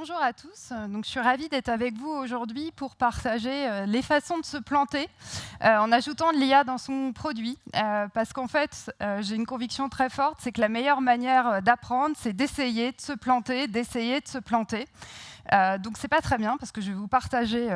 Bonjour à tous. Donc, je suis ravie d'être avec vous aujourd'hui pour partager les façons de se planter en ajoutant de l'IA dans son produit. Parce qu'en fait, j'ai une conviction très forte, c'est que la meilleure manière d'apprendre, c'est d'essayer de se planter, d'essayer de se planter. Donc, c'est pas très bien parce que je vais vous partager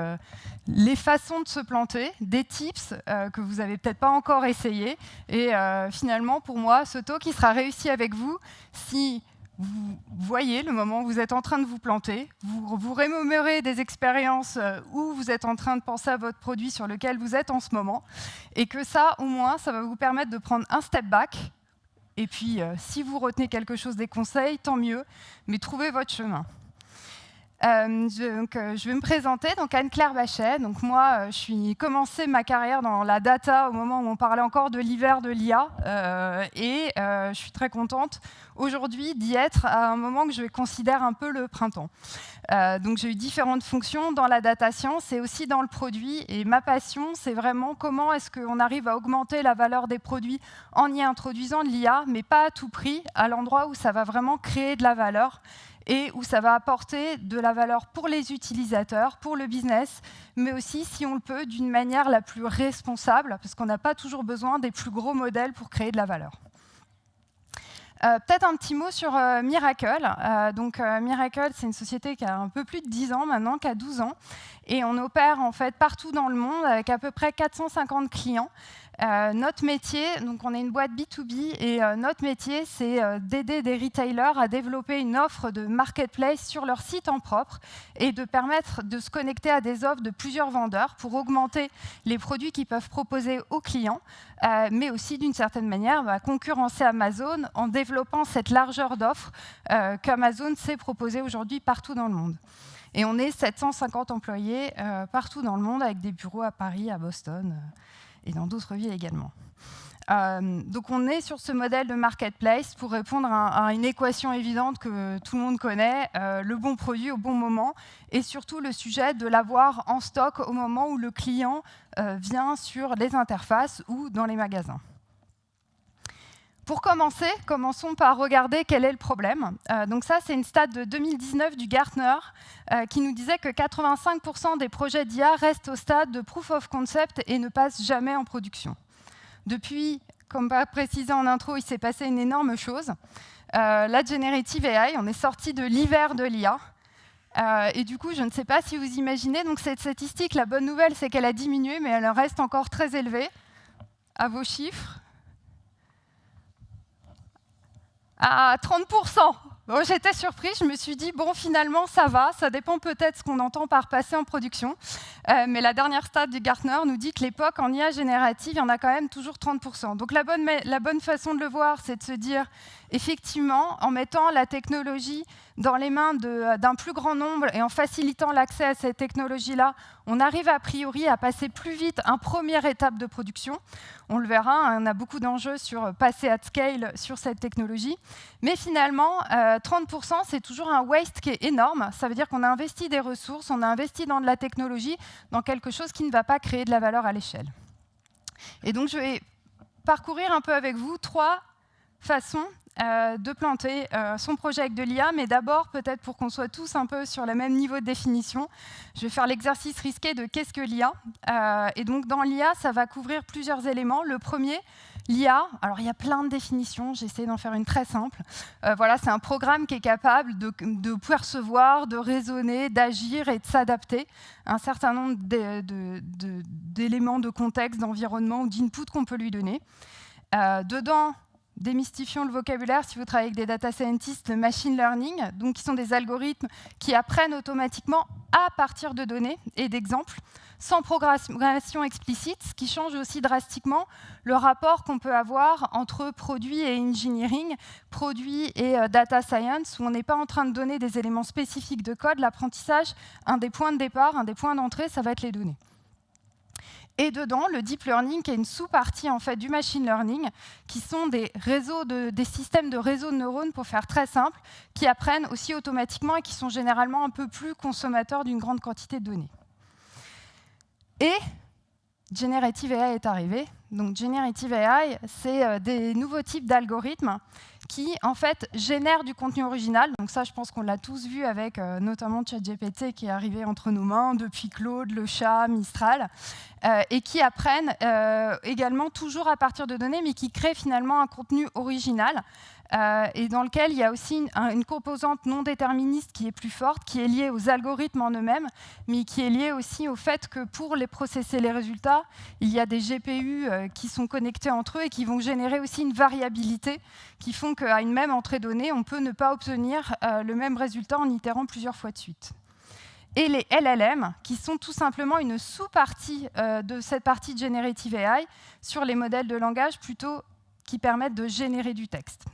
les façons de se planter, des tips que vous n'avez peut-être pas encore essayé. Et finalement, pour moi, ce talk, il sera réussi avec vous si vous voyez le moment où vous êtes en train de vous planter, vous remémorez des expériences où vous êtes en train de penser à votre produit sur lequel vous êtes en ce moment, et que ça, au moins, ça va vous permettre de prendre un step back. Et puis, si vous retenez quelque chose des conseils, tant mieux, mais trouvez votre chemin. Je vais me présenter, donc Anne-Claire Bachet. Donc moi, je suis commencé ma carrière dans la data au moment où on parlait encore de l'hiver de l'IA, et je suis très contente aujourd'hui d'y être à un moment que je considère un peu le printemps. Donc j'ai eu différentes fonctions dans la data science et aussi dans le produit. Et ma passion, c'est vraiment comment est-ce qu'on arrive à augmenter la valeur des produits en y introduisant de l'IA, mais pas à tout prix, à l'endroit où ça va vraiment créer de la valeur et où ça va apporter de la valeur pour les utilisateurs, pour le business, mais aussi, si on le peut, d'une manière la plus responsable, parce qu'on n'a pas toujours besoin des plus gros modèles pour créer de la valeur. Peut-être un petit mot sur Miracle. Miracle, c'est une société qui a un peu plus de 10 ans maintenant, qui a 12 ans. Et on opère en fait partout dans le monde avec à peu près 450 clients. Notre métier, donc on est une boîte B2B, et notre métier, c'est d'aider des retailers à développer une offre de marketplace sur leur site en propre et de permettre de se connecter à des offres de plusieurs vendeurs pour augmenter les produits qu'ils peuvent proposer aux clients, mais aussi d'une certaine manière concurrencer Amazon en développant cette largeur d'offres qu'Amazon sait proposer aujourd'hui partout dans le monde. Et on est 750 employés partout dans le monde avec des bureaux à Paris, à Boston et dans d'autres villes également. Donc on est sur ce modèle de marketplace pour répondre à une équation évidente que tout le monde connaît, le bon produit au bon moment, et surtout le sujet de l'avoir en stock au moment où le client vient sur les interfaces ou dans les magasins. Pour commencer, commençons par regarder quel est le problème. Donc ça, c'est une stat de 2019 du Gartner qui nous disait que 85% des projets d'IA restent au stade de proof of concept et ne passent jamais en production. Depuis, comme pas précisé en intro, il s'est passé une énorme chose. La Generative AI, on est sorti de l'hiver de l'IA. Et du coup, je ne sais pas si vous imaginez, donc cette statistique, la bonne nouvelle, c'est qu'elle a diminué, mais elle reste encore très élevée. À vos chiffres. À 30%. Bon, j'étais surprise, je me suis dit, bon, finalement, ça va, ça dépend peut-être ce qu'on entend par passer en production. Mais la dernière stat du Gartner nous dit que l'époque en IA générative, il y en a quand même toujours 30%. Donc la bonne façon de le voir, c'est de se dire, effectivement, en mettant la technologie dans les mains d'un plus grand nombre et en facilitant l'accès à cette technologie-là, on arrive a priori à passer plus vite une première étape de production. On le verra, on a beaucoup d'enjeux sur passer at scale sur cette technologie. Mais finalement, 30%, c'est toujours un waste qui est énorme. Ça veut dire qu'on a investi des ressources, on a investi dans de la technologie, dans quelque chose qui ne va pas créer de la valeur à l'échelle. Et donc, je vais parcourir un peu avec vous 3 façons de planter son projet avec de l'IA, mais d'abord, peut-être pour qu'on soit tous un peu sur le même niveau de définition, je vais faire l'exercice risqué de qu'est-ce que l'IA. Et donc, dans l'IA, ça va couvrir plusieurs éléments. Le premier, l'IA, alors il y a plein de définitions, j'essaie d'en faire une très simple. Voilà, c'est un programme qui est capable de percevoir, de raisonner, d'agir et de s'adapter à un certain nombre d'éléments de contexte, d'environnement ou d'input qu'on peut lui donner. Dedans, démystifions le vocabulaire, si vous travaillez avec des data scientists, le machine learning, donc qui sont des algorithmes qui apprennent automatiquement à partir de données et d'exemples, sans programmation explicite, ce qui change aussi drastiquement le rapport qu'on peut avoir entre produit et engineering, produit et data science, où on n'est pas en train de donner des éléments spécifiques de code. L'apprentissage, un des points de départ, un des points d'entrée, ça va être les données. Et dedans, le deep learning, qui est une sous-partie en fait, du machine learning, qui sont des systèmes de réseaux de neurones, pour faire très simple, qui apprennent aussi automatiquement et qui sont généralement un peu plus consommateurs d'une grande quantité de données. Et Generative AI est arrivé. Donc Generative AI, c'est des nouveaux types d'algorithmes qui, en fait, génèrent du contenu original. Donc ça, je pense qu'on l'a tous vu avec notamment ChatGPT qui est arrivé entre nos mains, depuis Claude, le chat, Mistral, et qui apprennent également toujours à partir de données, mais qui créent finalement un contenu original, et dans lequel il y a aussi une composante non déterministe qui est plus forte, qui est liée aux algorithmes en eux-mêmes, mais qui est liée aussi au fait que pour les processer les résultats, il y a des GPU qui sont connectés entre eux et qui vont générer aussi une variabilité qui font qu'à une même entrée donnée, on peut ne pas obtenir le même résultat en itérant plusieurs fois de suite. Et les LLM, qui sont tout simplement une sous-partie de cette partie de Generative AI sur les modèles de langage plutôt qui permettent de générer du texte.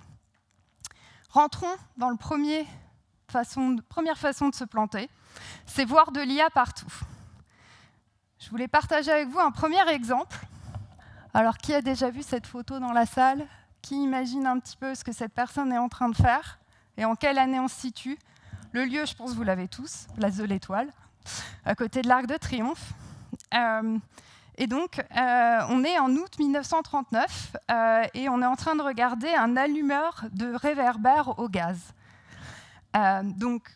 Rentrons dans la première façon de se planter, c'est voir de l'IA partout. Je voulais partager avec vous un premier exemple. Alors, qui a déjà vu cette photo dans la salle? Qui imagine un petit peu ce que cette personne est en train de faire et en quelle année on se situe? Le lieu, je pense que vous l'avez tous, place de l'Étoile, à côté de l'Arc de Triomphe. Et donc, on est en août 1939 et on est en train de regarder un allumeur de réverbère au gaz. Donc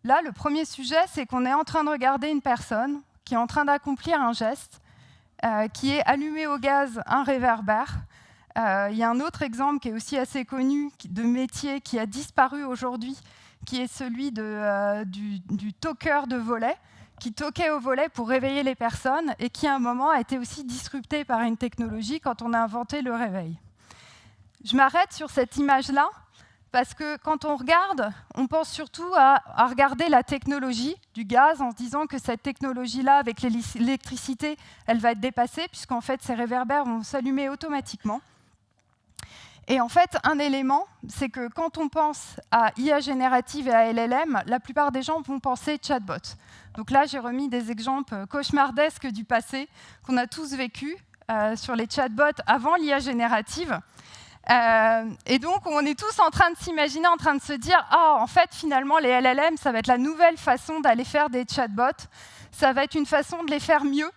là, le premier sujet, c'est qu'on est en train de regarder une personne qui est en train d'accomplir un geste, qui est allumé au gaz un réverbère. Il y a un autre exemple qui est aussi assez connu de métier qui a disparu aujourd'hui, qui est celui du toqueur de volet, qui toquait au volet pour réveiller les personnes et qui, à un moment, a été aussi disrupté par une technologie quand on a inventé le réveil. Je m'arrête sur cette image-là parce que quand on regarde, on pense surtout à regarder la technologie du gaz en se disant que cette technologie-là, avec l'électricité, elle va être dépassée puisqu'en fait, ces réverbères vont s'allumer automatiquement. Et en fait, un élément, c'est que quand on pense à IA générative et à LLM, la plupart des gens vont penser chatbot. Donc là, j'ai remis des exemples cauchemardesques du passé qu'on a tous vécu sur les chatbots avant l'IA générative. Et donc, on est tous en train de s'imaginer, en train de se dire « Ah, en fait, finalement, les LLM, ça va être la nouvelle façon d'aller faire des chatbots. Ça va être une façon de les faire mieux.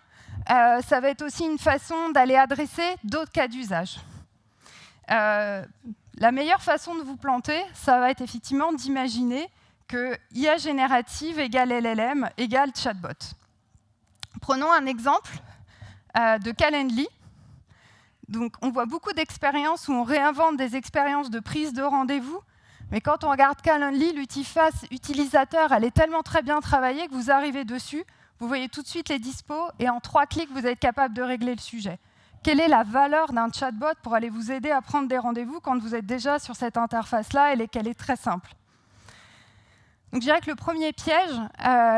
Ça va être aussi une façon d'aller adresser d'autres cas d'usage. » La meilleure façon de vous planter, ça va être effectivement d'imaginer que IA générative égale LLM égale chatbot. Prenons un exemple de Calendly. Donc, on voit beaucoup d'expériences où on réinvente des expériences de prise de rendez-vous, mais quand on regarde Calendly, l'interface utilisateur, elle est tellement très bien travaillée que vous arrivez dessus, vous voyez tout de suite les dispos, et en 3 clics, vous êtes capable de régler le sujet. Quelle est la valeur d'un chatbot pour aller vous aider à prendre des rendez-vous quand vous êtes déjà sur cette interface-là et qu'elle est très simple? Donc, je dirais que le premier piège,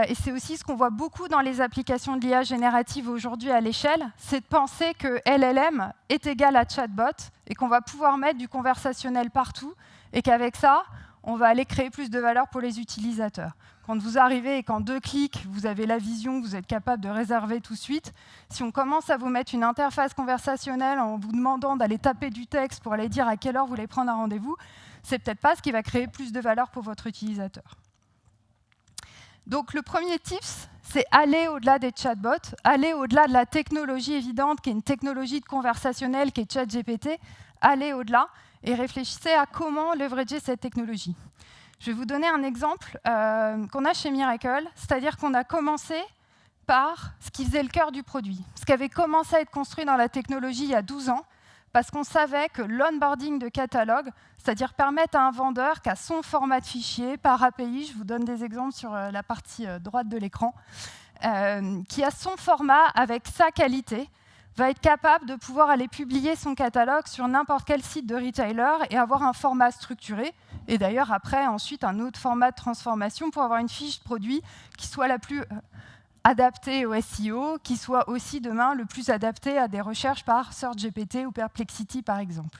et c'est aussi ce qu'on voit beaucoup dans les applications de l'IA générative aujourd'hui à l'échelle, c'est de penser que LLM est égal à chatbot et qu'on va pouvoir mettre du conversationnel partout et qu'avec ça, on va aller créer plus de valeur pour les utilisateurs. Quand vous arrivez et qu'en 2 clics, vous avez la vision, vous êtes capable de réserver tout de suite, si on commence à vous mettre une interface conversationnelle en vous demandant d'aller taper du texte pour aller dire à quelle heure vous voulez prendre un rendez-vous, c'est peut-être pas ce qui va créer plus de valeur pour votre utilisateur. Donc le premier tips, c'est aller au-delà des chatbots, aller au-delà de la technologie évidente qui est une technologie de conversationnel qui est ChatGPT, aller au-delà et réfléchissez à comment leverager cette technologie. Je vais vous donner un exemple qu'on a chez Miracle, c'est-à-dire qu'on a commencé par ce qui faisait le cœur du produit, ce qui avait commencé à être construit dans la technologie il y a 12 ans, parce qu'on savait que l'onboarding de catalogue, c'est-à-dire permettre à un vendeur qui a son format de fichier par API, je vous donne des exemples sur la partie droite de l'écran, qui a son format avec sa qualité, va être capable de pouvoir aller publier son catalogue sur n'importe quel site de retailer et avoir un format structuré. Et d'ailleurs, après, ensuite, un autre format de transformation pour avoir une fiche produit qui soit la plus adaptée au SEO, qui soit aussi demain le plus adapté à des recherches par SearchGPT ou Perplexity, par exemple.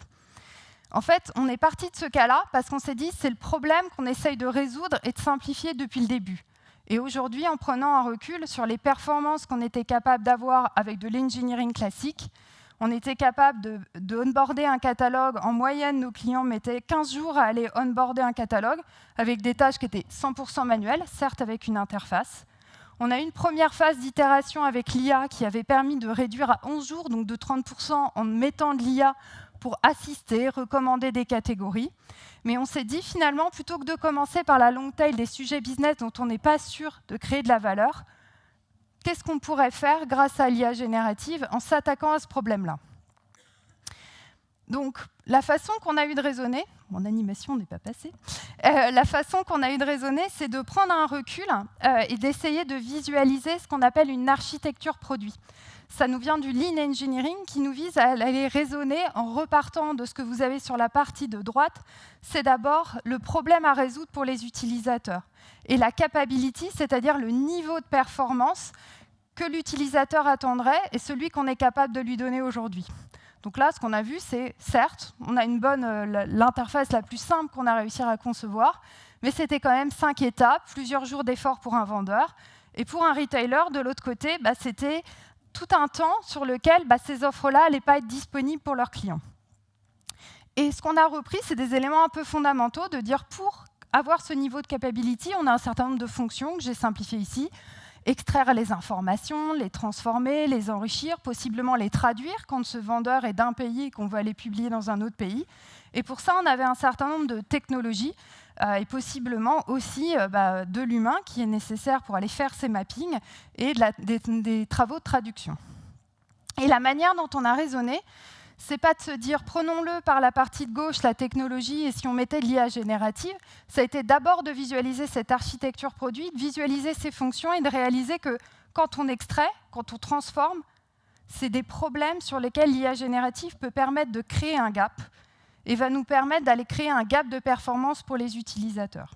En fait, on est parti de ce cas-là parce qu'on s'est dit c'est le problème qu'on essaye de résoudre et de simplifier depuis le début. Et aujourd'hui, en prenant un recul sur les performances qu'on était capable d'avoir avec de l'engineering classique, on était capable de onboarder un catalogue. En moyenne, nos clients mettaient 15 jours à aller onboarder un catalogue avec des tâches qui étaient 100% manuelles, certes avec une interface. On a eu une première phase d'itération avec l'IA qui avait permis de réduire à 11 jours, donc de 30% en mettant de l'IA pour assister, recommander des catégories. Mais on s'est dit finalement, plutôt que de commencer par la long tail des sujets business dont on n'est pas sûr de créer de la valeur, qu'est-ce qu'on pourrait faire grâce à l'IA générative en s'attaquant à ce problème-là? Donc, la façon qu'on a eu de raisonner, mon animation n'est pas passée, la façon qu'on a eu de raisonner, c'est de prendre un recul et d'essayer de visualiser ce qu'on appelle une architecture produit. Ça nous vient du Lean Engineering qui nous vise à aller raisonner en repartant de ce que vous avez sur la partie de droite. C'est d'abord le problème à résoudre pour les utilisateurs. Et la capability, c'est-à-dire le niveau de performance que l'utilisateur attendrait et celui qu'on est capable de lui donner aujourd'hui. Donc là, ce qu'on a vu, c'est, certes, on a l'interface la plus simple qu'on a réussi à concevoir, mais c'était quand même 5 étapes, plusieurs jours d'efforts pour un vendeur. Et pour un retailer, de l'autre côté, c'était tout un temps sur lequel ces offres-là n'allaient pas être disponibles pour leurs clients. Et ce qu'on a repris, c'est des éléments un peu fondamentaux, de dire pour avoir ce niveau de capability, on a un certain nombre de fonctions que j'ai simplifiées ici. Extraire les informations, les transformer, les enrichir, possiblement les traduire quand ce vendeur est d'un pays et qu'on veut aller publier dans un autre pays. Et pour ça, on avait un certain nombre de technologies et possiblement aussi de l'humain qui est nécessaire pour aller faire ces mappings et des travaux de traduction. Et la manière dont on a raisonné, c'est pas de se dire prenons-le par la partie de gauche, la technologie, et si on mettait de l'IA générative, ça a été d'abord de visualiser cette architecture produit, de visualiser ses fonctions et de réaliser que quand on extrait, quand on transforme, c'est des problèmes sur lesquels l'IA générative peut permettre de créer un gap et va nous permettre d'aller créer un gap de performance pour les utilisateurs.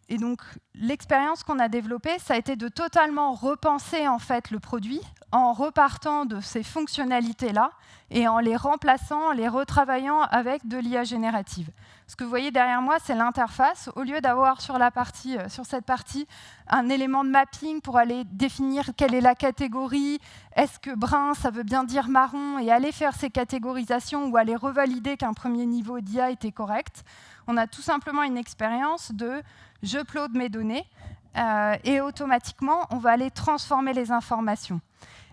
Et donc, l'expérience qu'on a développée, ça a été de totalement repenser en fait le produit en repartant de ces fonctionnalités-là et en les remplaçant, en les retravaillant avec de l'IA générative. Ce que vous voyez derrière moi, c'est l'interface. Au lieu d'avoir sur cette partie un élément de mapping pour aller définir quelle est la catégorie, est-ce que brun, ça veut bien dire marron, et aller faire ces catégorisations ou aller revalider qu'un premier niveau d'IA était correct, on a tout simplement une expérience de « je upload mes données » et automatiquement, on va aller transformer les informations.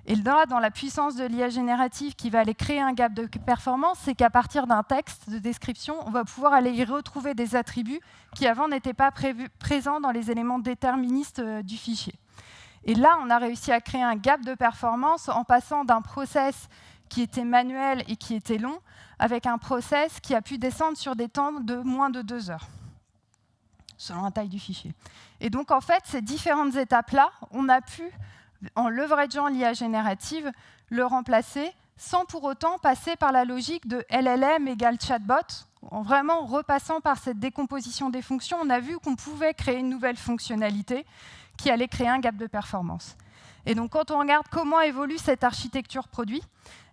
Et là, dans la puissance de l'IA générative qui va aller créer un gap de performance, c'est qu'à partir d'un texte de description, on va pouvoir aller y retrouver des attributs qui avant n'étaient pas présents dans les éléments déterministes du fichier. Et là, on a réussi à créer un gap de performance en passant d'un process qui était manuel et qui était long, avec un process qui a pu descendre sur des temps de moins de 2 heures, selon la taille du fichier. Et donc, en fait, ces différentes étapes-là, on a pu, en leverageant l'IA générative, le remplacer sans pour autant passer par la logique de LLM égale chatbot. En vraiment repassant par cette décomposition des fonctions, on a vu qu'on pouvait créer une nouvelle fonctionnalité qui allait créer un gap de performance. Et donc, quand on regarde comment évolue cette architecture produit,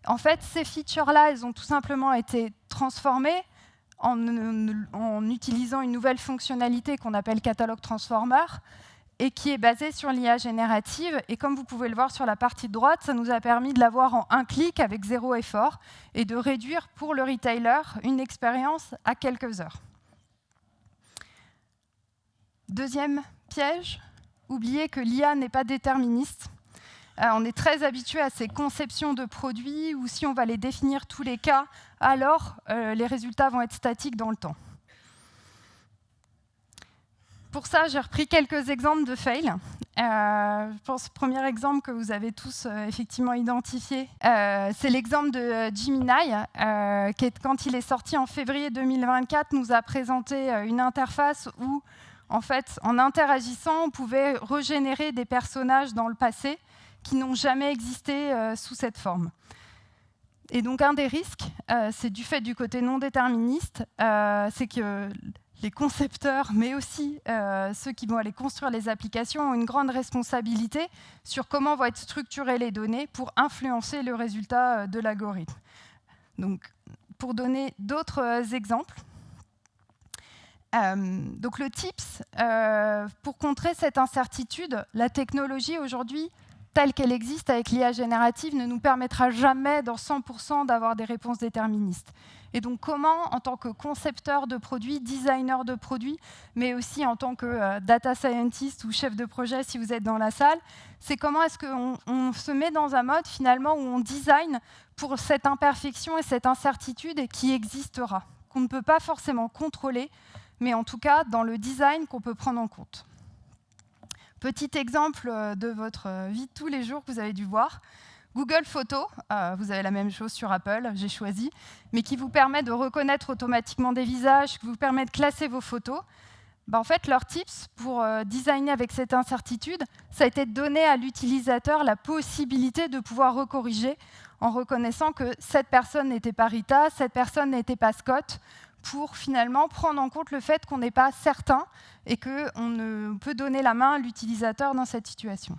en fait, ces features-là, elles ont tout simplement été transformées en utilisant une nouvelle fonctionnalité qu'on appelle Catalogue Transformer et qui est basée sur l'IA générative. Et comme vous pouvez le voir sur la partie de droite, ça nous a permis de l'avoir en un clic avec 0 effort et de réduire pour le retailer une expérience à quelques heures. Deuxième piège, oubliez que l'IA n'est pas déterministe. On est très habitué à ces conceptions de produits où si on va les définir tous les cas, alors les résultats vont être statiques dans le temps. Pour ça, j'ai repris quelques exemples de fails. Je pense que le premier exemple que vous avez tous effectivement identifié, c'est l'exemple de Gemini, qui, quand il est sorti en février 2024, nous a présenté une interface où, en fait, en interagissant, on pouvait régénérer des personnages dans le passé qui n'ont jamais existé sous cette forme. Et donc, un des risques, c'est du fait du côté non déterministe, c'est que les concepteurs, mais aussi ceux qui vont aller construire les applications, ont une grande responsabilité sur comment vont être structurées les données pour influencer le résultat de l'algorithme. Donc, pour donner d'autres exemples, donc le TIPS, pour contrer cette incertitude, la technologie aujourd'hui telle qu'elle existe avec l'IA générative ne nous permettra jamais dans 100% d'avoir des réponses déterministes. Et donc comment, en tant que concepteur de produits, designer de produits, mais aussi en tant que data scientist ou chef de projet si vous êtes dans la salle, c'est comment est-ce qu'on se met dans un mode finalement où on design pour cette imperfection et cette incertitude qui existera, qu'on ne peut pas forcément contrôler, mais en tout cas dans le design qu'on peut prendre en compte. Petit exemple de votre vie de tous les jours que vous avez dû voir. Google Photos, vous avez la même chose sur Apple, j'ai choisi, mais qui vous permet de reconnaître automatiquement des visages, qui vous permet de classer vos photos. En fait, leur tips pour designer avec cette incertitude, ça a été de donner à l'utilisateur la possibilité de pouvoir recorriger en reconnaissant que cette personne n'était pas Rita, cette personne n'était pas Scott, pour finalement prendre en compte le fait qu'on n'est pas certain et qu'on ne peut donner la main à l'utilisateur dans cette situation.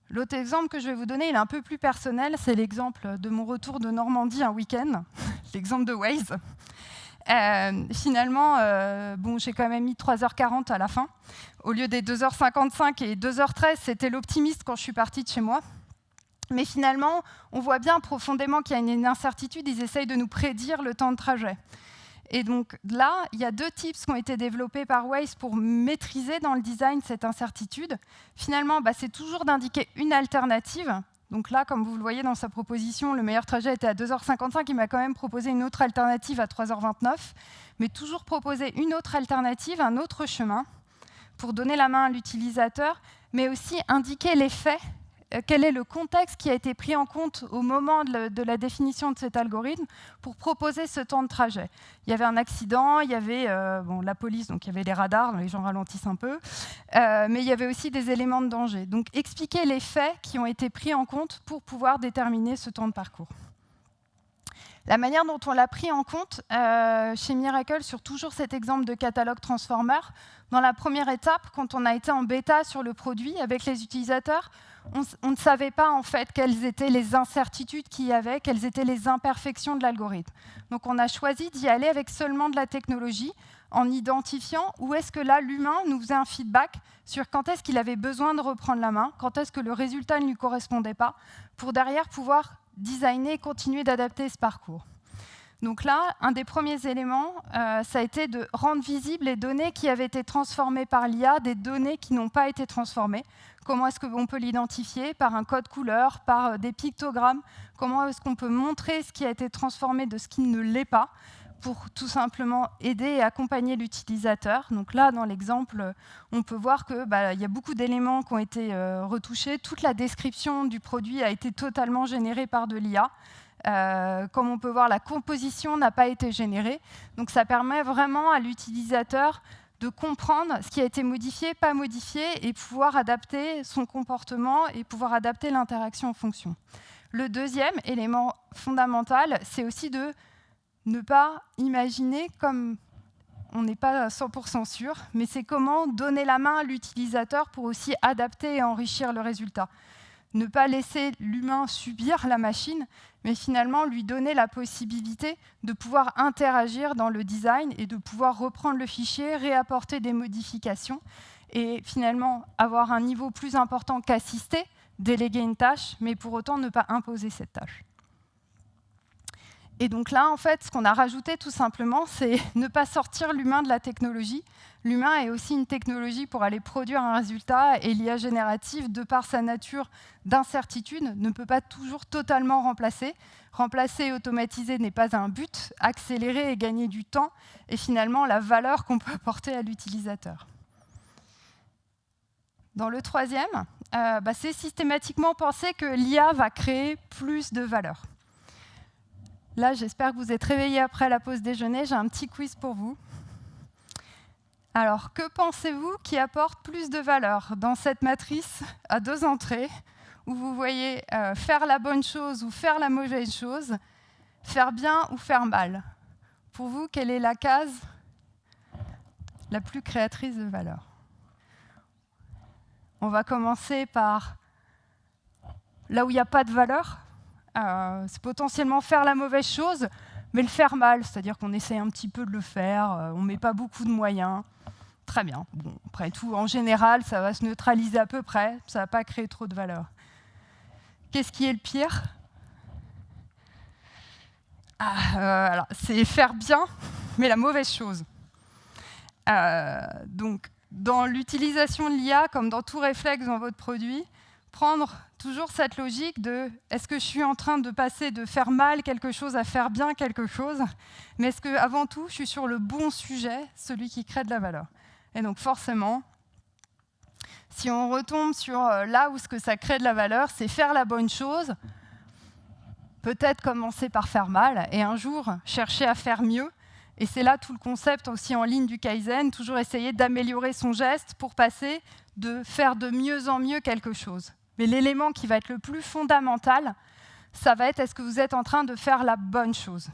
L'autre exemple que je vais vous donner, il est un peu plus personnel, c'est l'exemple de mon retour de Normandie un week-end, l'exemple de Waze. Finalement, j'ai quand même mis 3h40 à la fin. Au lieu des 2h55 et 2h13, c'était l'optimiste quand je suis partie de chez moi. Mais finalement, on voit bien profondément qu'il y a une incertitude, ils essayent de nous prédire le temps de trajet. Et donc là, il y a 2 tips qui ont été développés par Waze pour maîtriser dans le design cette incertitude. Finalement, c'est toujours d'indiquer une alternative. Donc là, comme vous le voyez dans sa proposition, le meilleur trajet était à 2h55. Il m'a quand même proposé une autre alternative à 3h29. Mais toujours proposer une autre alternative, un autre chemin, pour donner la main à l'utilisateur, mais aussi indiquer les faits. Quel est le contexte qui a été pris en compte au moment de la définition de cet algorithme pour proposer ce temps de trajet. Il y avait un accident, il y avait la police, donc il y avait les radars, les gens ralentissent un peu, mais il y avait aussi des éléments de danger. Donc expliquer les faits qui ont été pris en compte pour pouvoir déterminer ce temps de parcours. La manière dont on l'a pris en compte chez Miracle, sur toujours cet exemple de catalogue Transformer, dans la première étape, quand on a été en bêta sur le produit avec les utilisateurs, on ne savait pas en fait quelles étaient les incertitudes qu'il y avait, quelles étaient les imperfections de l'algorithme. Donc on a choisi d'y aller avec seulement de la technologie, en identifiant où est-ce que là l'humain nous faisait un feedback sur quand est-ce qu'il avait besoin de reprendre la main, quand est-ce que le résultat ne lui correspondait pas, pour derrière pouvoir designer et continuer d'adapter ce parcours. Donc là, un des premiers éléments, ça a été de rendre visibles les données qui avaient été transformées par l'IA, des données qui n'ont pas été transformées. Comment est-ce qu'on peut l'identifier? Par un code couleur, par des pictogrammes. Comment est-ce qu'on peut montrer ce qui a été transformé de ce qui ne l'est pas, pour tout simplement aider et accompagner l'utilisateur. Donc là, dans l'exemple, on peut voir qu'il y a beaucoup d'éléments qui ont été retouchés. Toute la description du produit a été totalement générée par de l'IA. Comme on peut voir, la composition n'a pas été générée. Donc ça permet vraiment à l'utilisateur de comprendre ce qui a été modifié, pas modifié, et pouvoir adapter son comportement et pouvoir adapter l'interaction en fonction. Le deuxième élément fondamental, c'est aussi de ne pas imaginer comme on n'est pas à 100% sûr, mais c'est comment donner la main à l'utilisateur pour aussi adapter et enrichir le résultat. Ne pas laisser l'humain subir la machine, mais finalement lui donner la possibilité de pouvoir interagir dans le design et de pouvoir reprendre le fichier, réapporter des modifications et finalement avoir un niveau plus important qu'assister, déléguer une tâche, mais pour autant ne pas imposer cette tâche. Et donc là, en fait, ce qu'on a rajouté tout simplement, c'est ne pas sortir l'humain de la technologie. L'humain est aussi une technologie pour aller produire un résultat, et l'IA générative, de par sa nature d'incertitude, ne peut pas toujours totalement remplacer. Remplacer et automatiser n'est pas un but, accélérer et gagner du temps, et finalement la valeur qu'on peut apporter à l'utilisateur. Dans le troisième, c'est systématiquement penser que l'IA va créer plus de valeur. Là, j'espère que vous êtes réveillés après la pause déjeuner. J'ai un petit quiz pour vous. Alors, que pensez-vous qui apporte plus de valeur dans cette matrice à 2 entrées, où vous voyez faire la bonne chose ou faire la mauvaise chose, faire bien ou faire mal? Pour vous, quelle est la case la plus créatrice de valeur? On va commencer par là où il n'y a pas de valeur. C'est potentiellement faire la mauvaise chose, mais le faire mal, c'est-à-dire qu'on essaie un petit peu de le faire, on ne met pas beaucoup de moyens. Très bien. Bon, après tout, en général, ça va se neutraliser à peu près, ça ne va pas créer trop de valeur. Qu'est-ce qui est le pire? Alors, c'est faire bien, mais la mauvaise chose. Donc, dans l'utilisation de l'IA, comme dans tout réflexe dans votre produit, prendre toujours cette logique de est-ce que je suis en train de passer de faire mal quelque chose à faire bien quelque chose, mais est-ce que avant tout, je suis sur le bon sujet, celui qui crée de la valeur. Et donc, forcément, si on retombe sur là où ce que ça crée de la valeur, c'est faire la bonne chose, peut-être commencer par faire mal, et un jour, chercher à faire mieux. Et c'est là tout le concept aussi en ligne du Kaizen, toujours essayer d'améliorer son geste pour passer de faire de mieux en mieux quelque chose. Mais l'élément qui va être le plus fondamental, ça va être est-ce que vous êtes en train de faire la bonne chose.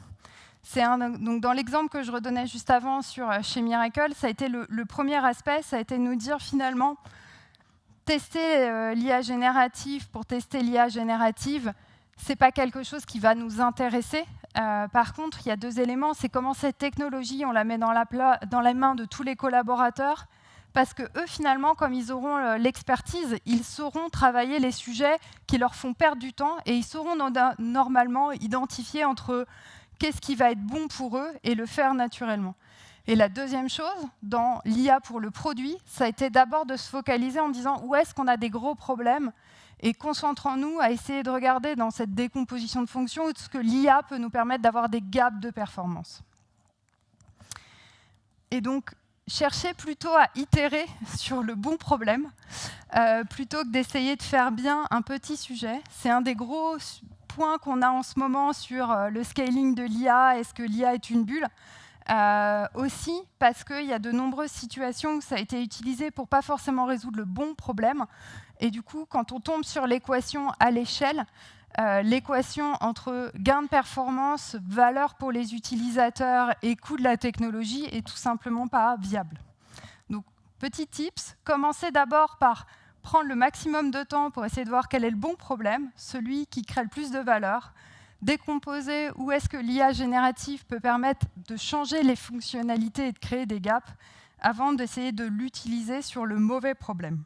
Donc dans l'exemple que je redonnais juste avant chez Miracle, ça a été le premier aspect, ça a été de nous dire finalement, tester l'IA générative pour tester l'IA générative, ce n'est pas quelque chose qui va nous intéresser. Par contre, il y a deux éléments. C'est comment cette technologie, on la met dans la main de tous les collaborateurs, parce que eux, finalement, comme ils auront l'expertise, ils sauront travailler les sujets qui leur font perdre du temps et ils sauront normalement identifier entre qu'est-ce qui va être bon pour eux et le faire naturellement. Et la deuxième chose, dans l'IA pour le produit, ça a été d'abord de se focaliser en disant où est-ce qu'on a des gros problèmes et concentrons-nous à essayer de regarder dans cette décomposition de fonctions où ce que l'IA peut nous permettre d'avoir des gaps de performance. Et donc, cherchez plutôt à itérer sur le bon problème plutôt que d'essayer de faire bien un petit sujet. C'est un des gros points qu'on a en ce moment sur le scaling de l'IA. Est-ce que l'IA est une bulle ? Aussi parce qu'il y a de nombreuses situations où ça a été utilisé pour pas forcément résoudre le bon problème. Et du coup, quand on tombe sur l'équation à l'échelle, l'équation entre gain de performance, valeur pour les utilisateurs et coût de la technologie est tout simplement pas viable. Donc, petit tips, commencez d'abord par prendre le maximum de temps pour essayer de voir quel est le bon problème, celui qui crée le plus de valeur, décomposer où est-ce que l'IA générative peut permettre de changer les fonctionnalités et de créer des gaps avant d'essayer de l'utiliser sur le mauvais problème.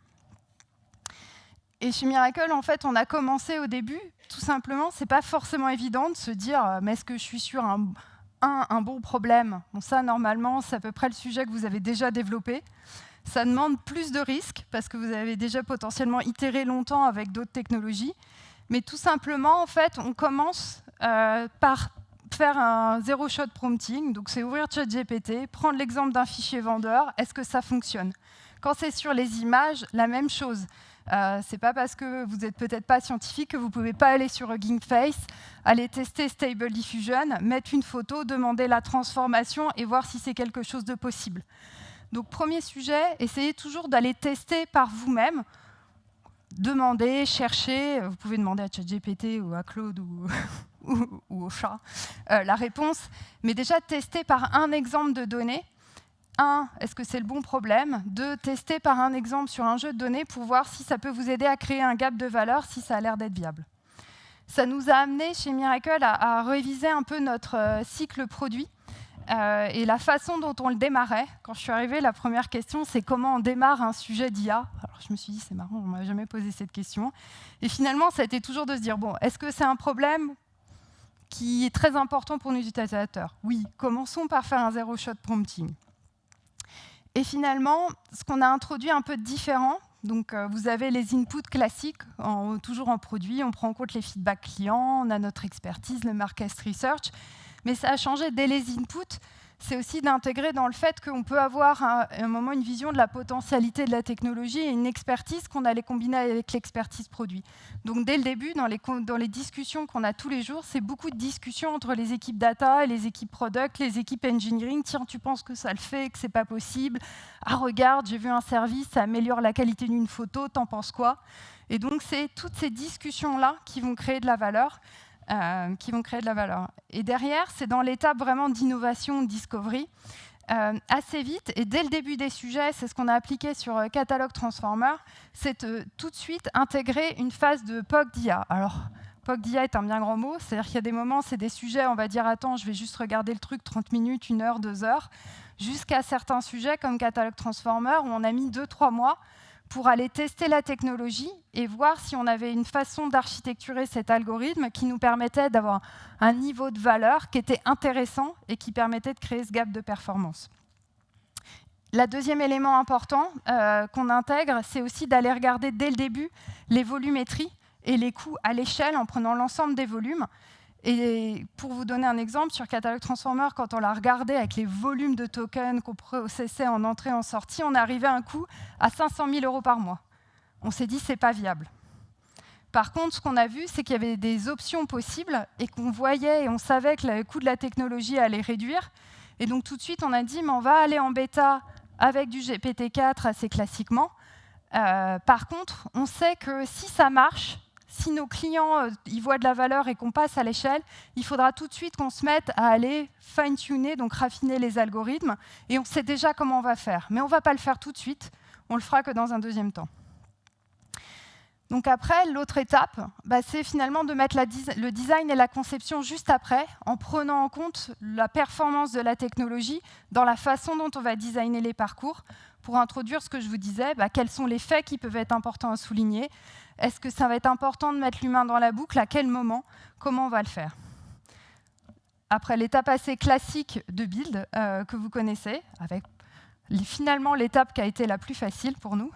Et chez Miracle, en fait, on a commencé au début, tout simplement, c'est pas forcément évident de se dire mais est-ce que je suis sur un bon problème? Bon, ça, normalement, c'est à peu près le sujet que vous avez déjà développé. Ça demande plus de risques, parce que vous avez déjà potentiellement itéré longtemps avec d'autres technologies. Mais tout simplement, en fait, on commence par faire un zero-shot prompting. Donc, c'est ouvrir ChatGPT, prendre l'exemple d'un fichier vendeur. Est-ce que ça fonctionne? Quand c'est sur les images, la même chose. C'est pas parce que vous n'êtes peut-être pas scientifique que vous ne pouvez pas aller sur Hugging Face, aller tester Stable Diffusion, mettre une photo, demander la transformation et voir si c'est quelque chose de possible. Donc, premier sujet, essayez toujours d'aller tester par vous-même. Demandez, cherchez, vous pouvez demander à ChatGPT ou à Claude ou au chat la réponse, mais déjà tester par un exemple de données. 1, est-ce que c'est le bon problème? 2, tester par un exemple sur un jeu de données pour voir si ça peut vous aider à créer un gap de valeur, si ça a l'air d'être viable. Ça nous a amené chez Miracle à réviser un peu notre cycle produit et la façon dont on le démarrait. Quand je suis arrivée, la première question, c'est comment on démarre un sujet d'IA. Alors je me suis dit, c'est marrant, on ne m'a jamais posé cette question. Et finalement, ça a été toujours de se dire, bon, est-ce que c'est un problème qui est très important pour nos utilisateurs? Oui, commençons par faire un zero-shot prompting. Et finalement, ce qu'on a introduit un peu de différent, donc vous avez les inputs classiques, toujours en produit, on prend en compte les feedbacks clients, on a notre expertise, le market research, mais ça a changé dès les inputs. C'est aussi d'intégrer dans le fait qu'on peut avoir à un moment une vision de la potentialité de la technologie et une expertise qu'on allait combiner avec l'expertise produit. Donc dès le début, dans les discussions qu'on a tous les jours, c'est beaucoup de discussions entre les équipes data et les équipes product, les équipes engineering. Tiens, tu penses que ça le fait, que c'est pas possible? Ah, regarde, j'ai vu un service, ça améliore la qualité d'une photo, t'en penses quoi? Et donc c'est toutes ces discussions-là qui vont créer de la valeur. Et derrière, c'est dans l'étape vraiment d'innovation, discovery, assez vite, et dès le début des sujets, c'est ce qu'on a appliqué sur Catalog Transformer, c'est tout de suite intégrer une phase de POC d'IA. Alors, POC d'IA est un bien grand mot, c'est-à-dire qu'il y a des moments, c'est des sujets, on va dire, attends, je vais juste regarder le truc 30 minutes, 1 heure, 2 heures, jusqu'à certains sujets comme Catalog Transformer, où on a mis 2-3 mois pour aller tester la technologie et voir si on avait une façon d'architecturer cet algorithme qui nous permettait d'avoir un niveau de valeur qui était intéressant et qui permettait de créer ce gap de performance. Le deuxième élément important qu'on intègre, c'est aussi d'aller regarder dès le début les volumétries et les coûts à l'échelle en prenant l'ensemble des volumes. Et pour vous donner un exemple, sur Catalogue Transformer, quand on l'a regardé avec les volumes de tokens qu'on processait en entrée et en sortie, on est arrivé à un coût à 500 000 € par mois. On s'est dit, c'est pas viable. Par contre, ce qu'on a vu, c'est qu'il y avait des options possibles et qu'on voyait et on savait que le coût de la technologie allait réduire. Et donc tout de suite, on a dit, mais on va aller en bêta avec du GPT-4 assez classiquement. Par contre, on sait que si ça marche, si nos clients y voient de la valeur et qu'on passe à l'échelle, il faudra tout de suite qu'on se mette à aller fine-tuner, donc raffiner les algorithmes. Et on sait déjà comment on va faire. Mais on ne va pas le faire tout de suite, on le fera que dans un deuxième temps. Donc après, l'autre étape, c'est finalement de mettre le design et la conception juste après, en prenant en compte la performance de la technologie dans la façon dont on va designer les parcours, pour introduire ce que je vous disais, quels sont les faits qui peuvent être importants à souligner. Est-ce que ça va être important de mettre l'humain dans la boucle? À quel moment? Comment on va le faire? Après l'étape assez classique de build que vous connaissez, avec finalement l'étape qui a été la plus facile pour nous.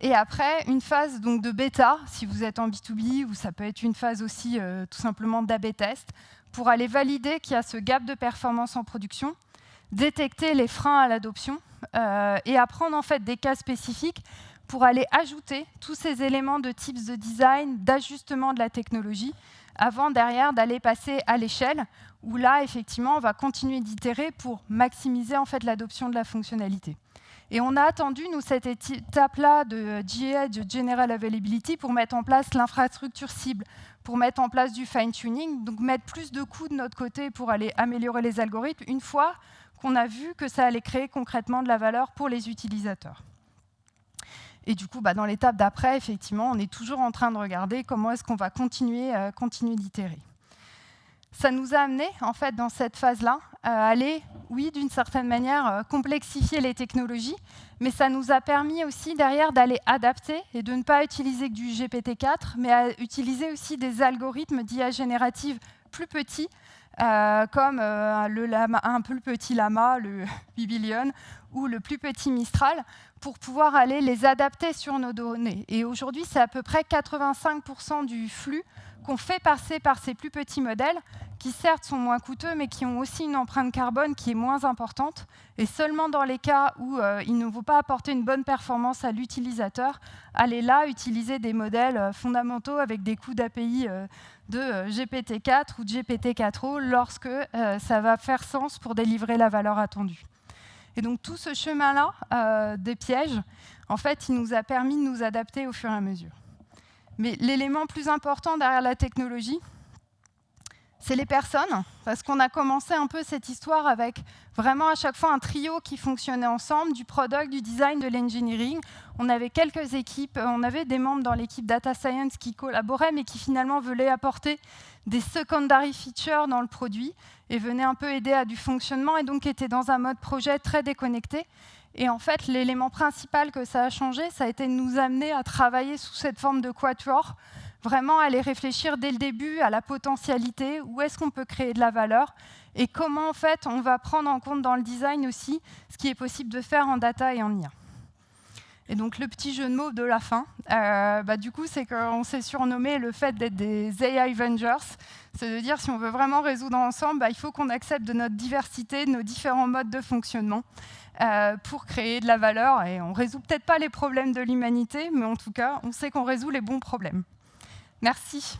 Et après, une phase donc, de bêta, si vous êtes en B2B, ou ça peut être une phase aussi tout simplement d'A/B test, pour aller valider qu'il y a ce gap de performance en production, détecter les freins à l'adoption et apprendre en fait des cas spécifiques pour aller ajouter tous ces éléments de tips de design, d'ajustement de la technologie, avant derrière d'aller passer à l'échelle, où là, effectivement, on va continuer d'itérer pour maximiser en fait, l'adoption de la fonctionnalité. Et on a attendu, nous, cette étape-là de GA, de General Availability, pour mettre en place l'infrastructure cible, pour mettre en place du fine-tuning, donc mettre plus de coûts de notre côté pour aller améliorer les algorithmes, une fois qu'on a vu que ça allait créer concrètement de la valeur pour les utilisateurs. Et du coup, dans l'étape d'après, effectivement, on est toujours en train de regarder comment est-ce qu'on va continuer d'itérer. Ça nous a amené, en fait, dans cette phase-là, à aller, oui, d'une certaine manière, complexifier les technologies, mais ça nous a permis aussi, derrière, d'aller adapter et de ne pas utiliser que du GPT-4, mais à utiliser aussi des algorithmes d'IA générative plus petits, comme un plus petit Llama, le Bibilion, ou le plus petit Mistral, pour pouvoir aller les adapter sur nos données. Et aujourd'hui, c'est à peu près 85% du flux qu'on fait passer par ces plus petits modèles, qui certes sont moins coûteux, mais qui ont aussi une empreinte carbone qui est moins importante. Et seulement dans les cas où il ne vaut pas apporter une bonne performance à l'utilisateur, aller là utiliser des modèles fondamentaux avec des coûts d'API de GPT-4 ou de GPT-4o lorsque ça va faire sens pour délivrer la valeur attendue. Et donc tout ce chemin-là des pièges, en fait, il nous a permis de nous adapter au fur et à mesure. Mais l'élément plus important derrière la technologie, c'est les personnes, parce qu'on a commencé un peu cette histoire avec vraiment à chaque fois un trio qui fonctionnait ensemble, du product, du design, de l'engineering. On avait quelques équipes, on avait des membres dans l'équipe Data Science qui collaboraient, mais qui finalement voulaient apporter des secondary features dans le produit et venaient un peu aider à du fonctionnement, et donc étaient dans un mode projet très déconnecté. Et en fait, l'élément principal que ça a changé, ça a été de nous amener à travailler sous cette forme de quatuor, vraiment aller réfléchir dès le début à la potentialité, où est-ce qu'on peut créer de la valeur, et comment en fait on va prendre en compte dans le design aussi ce qui est possible de faire en data et en IA. Et donc le petit jeu de mots de la fin, du coup, c'est qu'on s'est surnommé le fait d'être des AI Avengers. C'est de dire si on veut vraiment résoudre ensemble, il faut qu'on accepte de notre diversité, de nos différents modes de fonctionnement pour créer de la valeur. Et on ne résout peut-être pas les problèmes de l'humanité, mais en tout cas, on sait qu'on résout les bons problèmes. Merci.